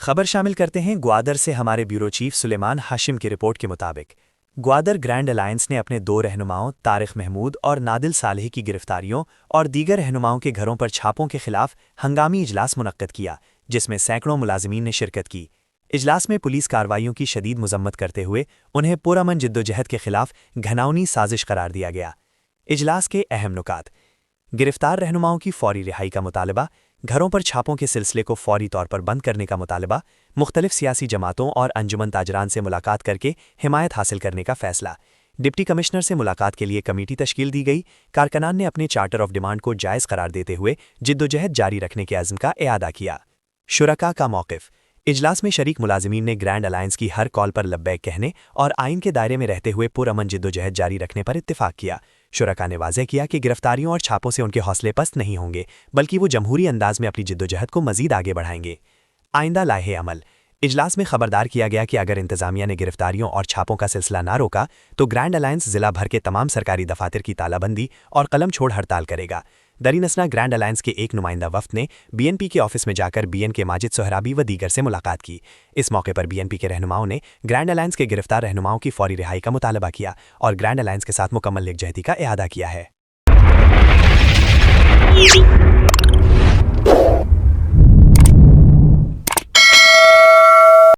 खबर शामिल करते हैं ग्वादर से। हमारे ब्यूरो चीफ सुलेमान हाशिम की रिपोर्ट के मुताबिक ग्वादर ग्रैंड अलायंस ने अपने 2 रहनुमाओं तारिक महमूद और नादिल सालेह की गिरफ्तारियों और दीगर रहनुमाओं के घरों पर छापों के खिलाफ हंगामी इजलास मुनक्कद किया, जिसमें सैकड़ों मुलाजिमीन ने शिरकत की। इजलास में पुलिस कार्रवाइयों की शदीद मजम्मत करते हुए उन्हें पुरअमन जिद्दोजहद के खिलाफ घिनौनी साजिश करार दिया गया। इजलास के अहम नुकात: गिरफ्तार रहनुमाओं की फौरी रिहाई का मुतालबा, घरों पर छापों के सिलसिले को फौरी तौर पर बंद करने का मुतालबा, मुख्तलिफ सियासी जमातों और अंजुमन ताजरान से मुलाकात करके हिमायत हासिल करने का फैसला। डिप्टी कमिश्नर से मुलाकात के लिए कमेटी तश्कील दी गई। कारकनान ने अपने चार्टर ऑफ डिमांड को जायज़ करार देते हुए जिद्दोजहद जारी रखने के अज़्म का इआदा किया। शुरका का मौक़िफ़: इजलास में शरीक मुलाजिमीन ने ग्रैंड अलायंस की हर कॉल पर लब्बैक कहने और आइन के दायरे में रहते हुए पुरअमन जिद्दोजहद जारी रखने पर इत्तिफाक किया। शुरका ने वाज़ेह किया कि गिरफ्तारियों और छापों से उनके हौसले पस्त नहीं होंगे, बल्कि वो जमहूरी अंदाज में अपनी जिद्दोजहद को मज़ीद आगे बढ़ाएंगे। आइंदा लाहे अमल: इजलास में खबरदार किया गया कि अगर इंतज़ामिया ने गिरफ्तारियों और छापों का सिलसिला ना रोका तो ग्रैंड अलायंस ज़िला भर के तमाम सरकारी दफातर की तालाबंदी और कलम छोड़ हड़ताल करेगा। दरीनसना ग्रैंड अलायंस के एक नुमाइंदा वफ़द ने बीएनपी के ऑफिस में जाकर बीएन के माजिद सोहराबी व दीगर से मुलाकात की। इस मौके पर बीएनपी के रहनुमाओं ने ग्रैंड अलायंस के गिरफ्तार रहनुमाओं की फौरी रिहाई का मुतालबा किया और ग्रैंड अलायंस के साथ मुकम्मल यकजहती का इआदा किया है।